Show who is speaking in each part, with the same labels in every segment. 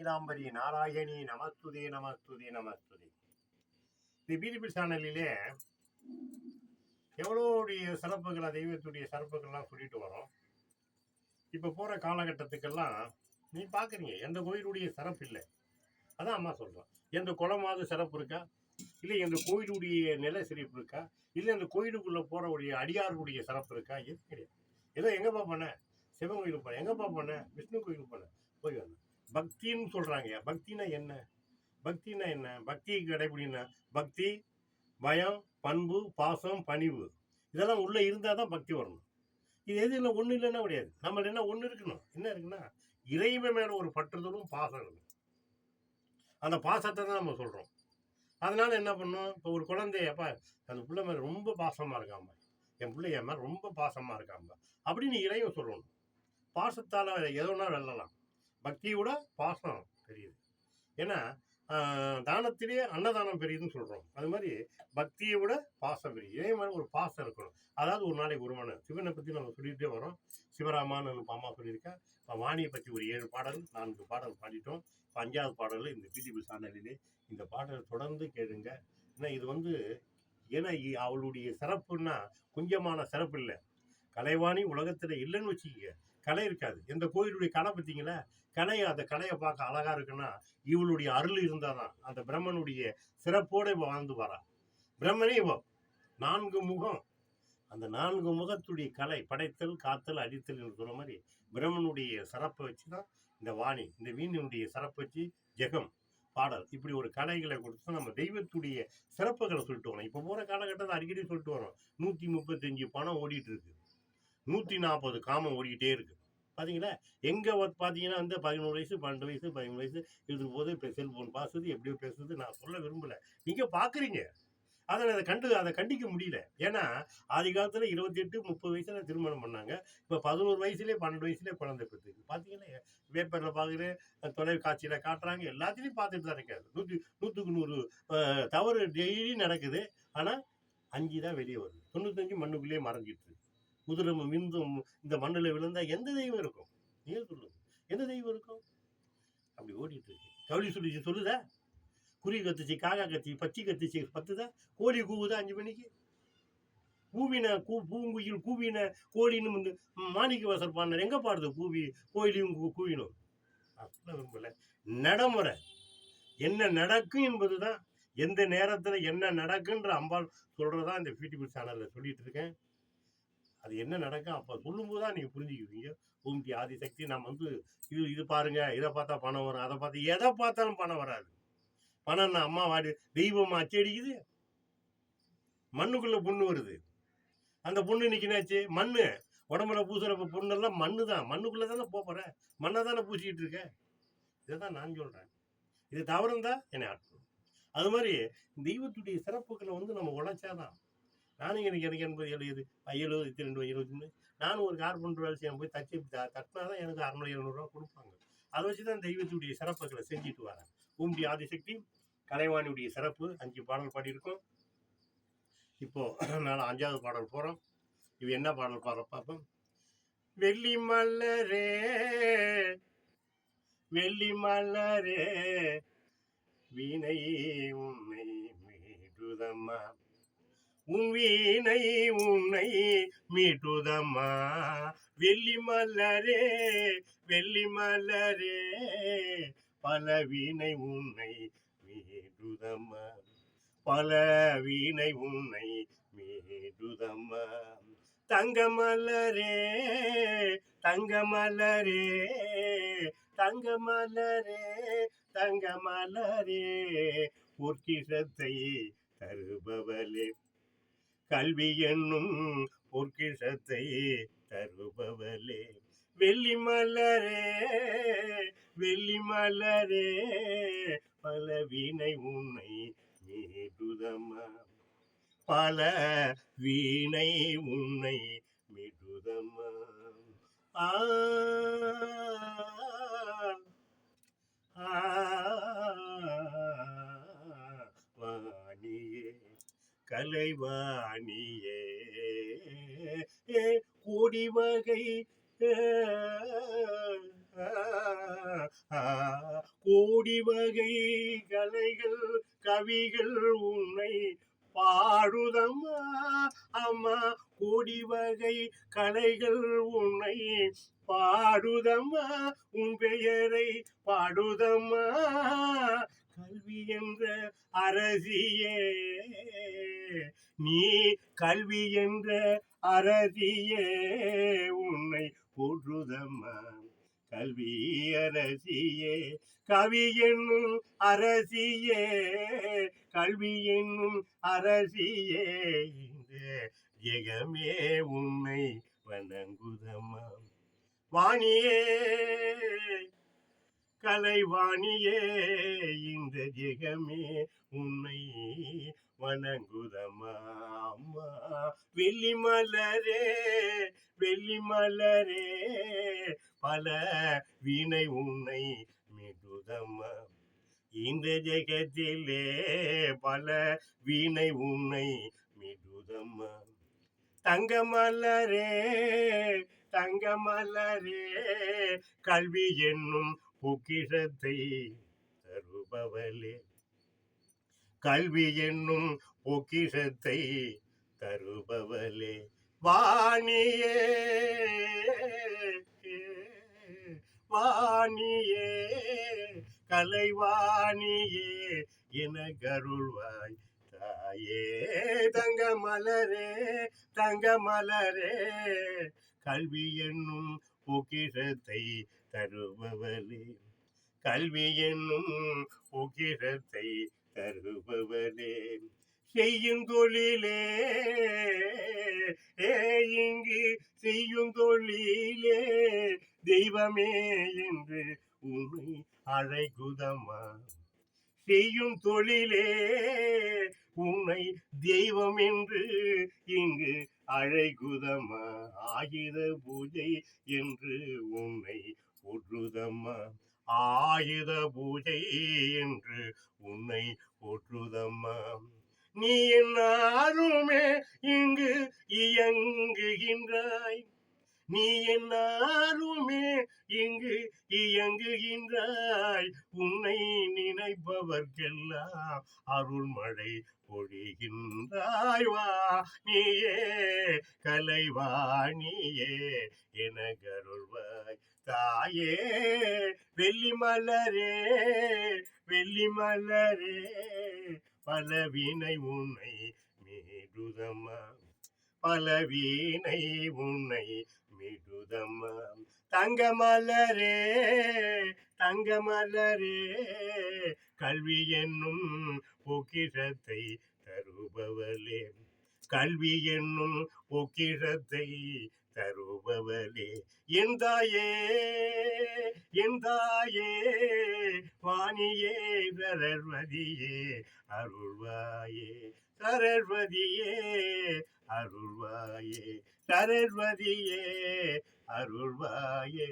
Speaker 1: நீலாம்பரி நாராயணி நமஸ்துதே நமஸ்துதே நமஸ்துதே. இந்த பிடிபி சேனலிலே எவ்வளோடைய சிறப்புகளை, தெய்வத்துடைய சிறப்புகள்லாம் சொல்லிட்டு வரோம். இப்போ போகிற காலகட்டத்துக்கெல்லாம் நீ பார்க்குறீங்க, எந்த கோயிலுடைய சிறப்பு இல்லை. அதான் அம்மா சொல்கிறோம், எந்த குளமாவது சிறப்பு இருக்கா, இல்லை எந்த கோயிலுடைய நில சிறப்பு இருக்கா, இல்லை அந்த கோயிலுக்குள்ளே போகிறவுடைய அடியாருடைய சிறப்பு இருக்கா? எது கிடையாது. ஏதோ எங்கேப்பா போனேன், சிவன் கோயிலுக்கு போனேன், எங்கேப்பா போனேன், விஷ்ணு கோயிலுக்கு போனேன், போய் வந்தேன். பக்தின்னு சொல்கிறாங்க. பக்தினா என்ன? பக்தினா என்ன? பக்தியை கடைபிடினா பக்தி, பயம், பண்பு, பாசம், பணிவு, இதெல்லாம் உள்ளே இருந்தால் தான் பக்தி வரணும். இது எது இல்லை, ஒன்றும் இல்லைன்னா கிடையாது. நம்ம என்ன ஒன்று இருக்கணும். என்ன இருக்குன்னா, இறைவன் மேலே ஒரு பற்றுதலும் பாசம் இருக்கணும். அந்த பாசத்தை தான் நம்ம சொல்கிறோம். அதனால என்ன பண்ணோம், இப்போ ஒரு குழந்தையப்பா அந்த பிள்ளை மேலே ரொம்ப பாசமாக இருக்காம்பா, என் பிள்ளை என் மேலே ரொம்ப பாசமாக இருக்காம்பா அப்படின்னு இறைவன் சொல்லணும். பாசத்தால் எதோனா வெல்லலாம். பக்தியோட பாசம் பெரியது. ஏன்னா தானத்திலே அன்னதானம் பெரியதுன்னு சொல்கிறோம். அது மாதிரி பக்தியை விட பாசம் பெரிய. இதே மாதிரி ஒரு பாசம் இருக்கணும். அதாவது ஒரு நாளைக்கு ஒரு மணி சிவனை பற்றி நம்ம சொல்லிகிட்டே வரோம். சிவராமான்னு அம்மா சொல்லியிருக்கேன். இப்போ வாணியை பற்றி ஒரு 7 பாடல் 4 பாடல் பாடிட்டோம். இப்போ 5வது பாடல் இந்த பிடிபி சேனலிலே இந்த பாடலை தொடர்ந்து கேளுங்க. ஏன்னா இது ஏன்னா அவளுடைய சிறப்புன்னா கொஞ்சமான சிறப்பு இல்லை. கலைவாணி உலகத்தில் இல்லைன்னு வச்சுக்க, கலை இருக்காது. எந்த கோயிலுடைய கலை பார்த்தீங்களா, அந்த கலையை பார்க்க அழகா இருக்குன்னா இவளுடைய அருள் இருந்தால் தான். அந்த பிரம்மனுடைய சிறப்போடு வாழ்ந்து வரா. பிரம்மனே 4 முகம். அந்த 4 முகத்துடைய கலை, படைத்தல், காத்தல், அடித்தல் என்று சொன்ன மாதிரி பிரம்மனுடைய சிறப்பை வச்சு தான் இந்த வாணி, இந்த வீணினுடைய சிறப்பை வச்சு ஜெகம், பாடல், இப்படி ஒரு கலைகளை கொடுத்து நம்ம தெய்வத்துடைய சிறப்புகளை சொல்லிட்டு வரோம். இப்போ போகிற காலகட்டத்தை அடிக்கடி சொல்லிட்டு வரோம். 135 பணம் ஓடிட்டு இருக்கு, 140 காமம் ஓடிக்கிட்டே இருக்கு. பார்த்தீங்களா? எங்கே பார்த்தீங்கன்னா 11 வயசு 12 வயசு 13 வயசு இதுக்கு போது இப்போ செல்ஃபோன் பாசுது, எப்படியோ பேசுது. நான் சொல்ல விரும்பலை, நீங்கள் பார்க்குறீங்க. அதை கண்டிக்க முடியல. ஏன்னா ஆதி காலத்தில் 28 30 வயசுல திருமணம் பண்ணாங்க. இப்போ 11 வயசுலேயே 12 வயசுலேயே குழந்தை பெற்றுக்கு. பார்த்தீங்கன்னா பேப்பரில் பார்க்குறேன், தொலைக்காட்சியில் காட்டுறாங்க, எல்லாத்துலேயும் பார்த்துட்டு தான் இருக்காது. 100க்கு 100 தவறு டெய்லி நடக்குது. ஆனால் 5 தான் வெளியே வருது. 95 மண்ணுக்குள்ளேயே மறைஞ்சிட்டு இருக்கு. குதிரை விந்தும் இந்த மண்ணில் விழுந்தா எந்த தெய்வம் இருக்கும்? நீங்க சொல்லுங்க, எந்த தெய்வம் இருக்கும்? அப்படி ஓடிட்டு இருக்கு. கவுளி சொல்லுதா? குருவி கத்துச்சு, காக்கா கத்துச்சு, பச்சி கத்துச்சு, 10 கோழி கூவுதா 5 மணிக்கு. பூங்குயில் கூவின கோழின்னு வந்து மாணிக்க வாசர் பாடினார். எங்க பாடுது கூவி கோயிலையும் கூவினும்? அப்படி விரும்பல. நடைமுறை என்ன நடக்கும் என்பதுதான். எந்த நேரத்துல என்ன நடக்குன்ற அம்பாள் சொல்றதா இந்த பிடிபி சேனல்ல சொல்லிட்டு இருக்கேன். அது என்ன நடக்கும் அப்ப சொல்லும்போது தான் நீங்க புரிஞ்சுக்குவீங்க. ஓம்டி ஆதிசக்தி நம்ம இது பாருங்க, இதை பார்த்தா பணம் வரும், அதை பார்த்து எதை பார்த்தாலும் பணம் வராது. பணம்னா அம்மா வாடி தெய்வமா அச்சடிக்குது. மண்ணுக்குள்ள பொண்ணு வருது. அந்த பொண்ணு இன்னைக்குனாச்சு மண்ணு உடம்புல பூசுற பொண்ணெல்லாம் மண்ணு தான். மண்ணுக்குள்ள தானே போற, மண்ணை தானே பூசிக்கிட்டு இருக்க. இதைதான் நான் சொல்றேன். இது தவறுந்தா என்னை ஆட்டும். அது மாதிரி தெய்வத்துடைய சிறப்புகளை நம்ம உழைச்சாதான். நானும் எனக்கு 80 70 72 23 நானும் ஒரு கார்பெண்டர் வேலை செய்ய போய் தட்டினாதான் எனக்கு 600 700 ரூபா கொடுப்பாங்க. அதை வச்சுதான் தெய்வத்துடைய சிறப்புகளை செஞ்சுட்டு வரேன். ஓம்டி ஆதிசக்தி கலைவாணியுடைய சிறப்பு 5 பாடல் பாடியிருக்கோம். இப்போ நான் 5வது பாடல் போறோம். இது என்ன பாடல் பார்ப்போம். வெள்ளி மலரே வெள்ளி மலரே வீணை உன்னை மீட்டுதம்மா, உன் வீணை உன்னை மீட்டுதம்மா. வெள்ளி மலரே வெள்ளி மலரே பல வீணை உன்னை மீட்டுதம்மா, பல வீணை உன்னை மீட்டுதம்மா. தங்கமலரே தங்கமலரே தங்கமலரே தங்கமலரே பொற்கிஷத்தை தருபவளே, கல்வி என்னும் பொற்கிஷத்தை தருபவளே. வெள்ளி மலரே வெள்ளி மலரே பல வீணை உன்னை மீட்டுதம்மா, பல வீணை உன்னை மீட்டுதம்மா. வாணியே கலைவாணியே கோடி வகை கோடி வகை கலைகள் கவிகள் உன்னை பாடுதம்மா. அம்மா கோடி வகை கலைகள் உன்னை பாடுதம்மா, உன் பெயரை பாடுதம்மா. கல்வி என்ற அரசியே, நீ கல்வி என்ற அரசியே, உன்னை போற்றுதம்மா. கல்வி அரசியே, கவி என்னும் அரசியே, கல்வி என்னும் அரசியே, இந்த ஜெகமே உன்னை வணங்குதம்மா. வாணியே கலைவாணியே, இந்த ஜெகமே உன்னை வணங்குதம்மா. அம்மா வெள்ளிமலரே வெள்ளிமலரே, பல வீணை உன்னை மிகுதம்மா. இந்த ஜெகத்திலே பல வீணை உன்னை மிகுதம்மா. தங்கமலரே தங்கமலரே, கல்வி என்னும் பொக்கிஷத்தை தருபவளே, கல்வி என்னும் பொக்கிஷத்தை தருபவளே. வாணியே வாணியே கலைவாணியே, என கருள்வாய் தாயே. தங்கமலரே தங்கமலரே, கல்வி என்னும் பொக்கிஷத்தை தருபவளே, கல்வி என்னும் பொக்கிஷத்தை தருபவளே. செய்யும் தொழிலே இங்கு செய்யும் தொழிலே, தெய்வமே என்று உன்னை அழைக்குதம்மா. செய்யும் தொழிலே உன்னை தெய்வம் என்று இங்கு அழைக்குதம்மா. ஆயுத பூஜை என்று உன்னை போற்றுதம்மா. ஆயுத பூஜை என்று உன்னை போற்றுதம்மா. நீ என்னாருமே இங்கு இயங்குகின்றாய், நீ என்னாருமே இங்கு இயங்குகின்றாய். உன்னை நினைப்பவர்க்கெல்லாம் அருள்மழை பொழிகின்றாய். வா நீயே கலைவாணியே, என கருள்வாய் தாயே. வெள்ளிமலரே வெள்ளிமலரே, பல வீணை உன்னை மீடுதம்மா, பல வீணை உன்னை மிகுதம்மா. தங்கமலரே தங்கமலரே, கல்வி என்னும் பொக்கிஷத்தை தருபவளே, கல்வி என்னும் பொக்கிஷத்தை தருபவளே. என் தாயே வாணியே சரஸ்வதியே அருள்வாயே, சரஸ்வதியே அருள்வாயே, சரஸ்வதியே அருள்வாயே.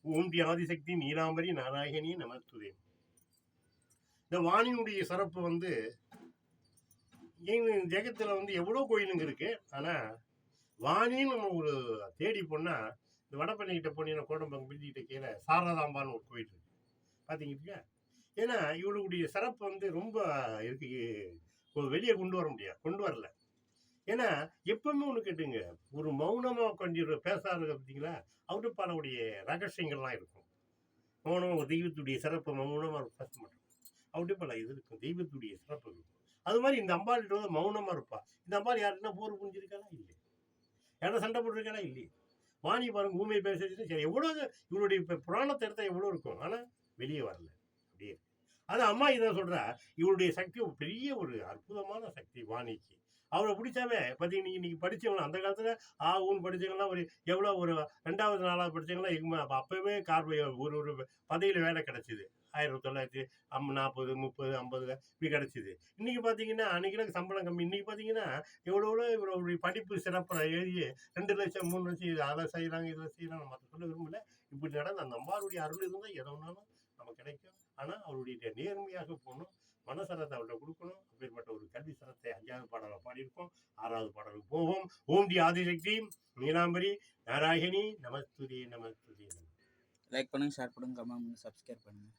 Speaker 1: ஓம் ஆதிசக்தி நீலாம்பரி நாராயணி நமஸ்துதே. இந்த வாணியினுடைய சிறப்பு வந்து ஜெகத்துல வந்து எவ்வளோ கோயிலுங்க இருக்கு. ஆனா வாணின்னு நம்ம ஒரு தேடி போனா, இந்த வடபழனிக்கிட்ட போனீங்கன்னா கோடம்பங்க பிரிஞ்சுக்கிட்ட கீழே சாரதாம்பான்னு ஒரு கோயில் இருக்கு, பாத்தீங்க. ஏன்னா இவளுடைய சிறப்பு வந்து ரொம்ப இருக்கு, வெளியே கொண்டு வரல. ஏன்னா எப்பவுமே ஒண்ணு கேட்டுங்க, ஒரு மௌனமா கொஞ்சம் பேசாத பார்த்தீங்களா, அவரு பலவுடைய ரகசியங்கள்லாம் இருக்கும். மௌனமா ஒரு தெய்வத்துடைய சிறப்பு மௌனமா பேச மாட்டோம், அவருடைய பல இது இருக்கும், தெய்வத்துடைய சிறப்பு இருக்கும். அது மாதிரி இந்த அம்பாள்கிட்ட மௌனமா இருப்பா. இந்த அம்பாள் யாருன்னா போர் புரிஞ்சிருக்காளா இல்லை, யாரும் சண்டை போட்டிருக்காளா இல்லையே. வாணி பாருங்க ஊமை பேசிட்டு சரி, எவ்வளவு இவருடைய புராணத்தை எடுத்தா எவ்வளவு இருக்கும், ஆனா வெளியே வரல, அப்படியே. அது அம்மா இதை சொல்றா, இவருடைய சக்தி பெரிய ஒரு அற்புதமான சக்தி வாணிக்கு. அவரை பிடிச்சாவே பார்த்தீங்கன்னா, இன்னைக்கு படிச்சவங்க அந்த காலத்துல ஊன்னு படிச்சவங்கலாம் ஒரு எவ்வளோ ஒரு 2வது 4வது படிச்சவங்களாம் அப்பவே ஒரு பதவியில வேலை கிடைச்சிது. 1940, 40, 30, 50 இப்படி கிடைச்சிது. இன்னைக்கு பார்த்தீங்கன்னா அன்னைக்கு சம்பளம் கம்மி. இன்னைக்கு பார்த்தீங்கன்னா எவ்வளோ இவருடைய படிப்பு சிறப்பாக எழுதி 2 லட்சம் 3 லட்சம் அதை செய்யறாங்க இதை செய்யறாங்க. மற்ற சொல்ல விரும்பல. இப்படி நடந்த அந்த அம்பாளுடைய அருள் இருந்தால் எதை ஒன்றாலும் நமக்கு கிடைக்கும். ஆனால் அவருடைய நேர்மையாக போகணும், மனசரத்தை அவர்கிட்ட கொடுக்கணும். அப்பேற்பட்ட ஒரு கல்வி சரத்தை 5வது பாடலை பாடியிருக்கோம். 6வது பாடலுக்கு போவோம். ஓம் ஆதிசக்தி நீலாம்பரி நாராயணி நமஸ்துதே நமஸ்துதே.
Speaker 2: லைக் பண்ணுங்கள், ஷேர் பண்ணுங்கள், கமெண்ட் பண்ணுங்கள், சப்ஸ்கிரைப் பண்ணுங்கள்.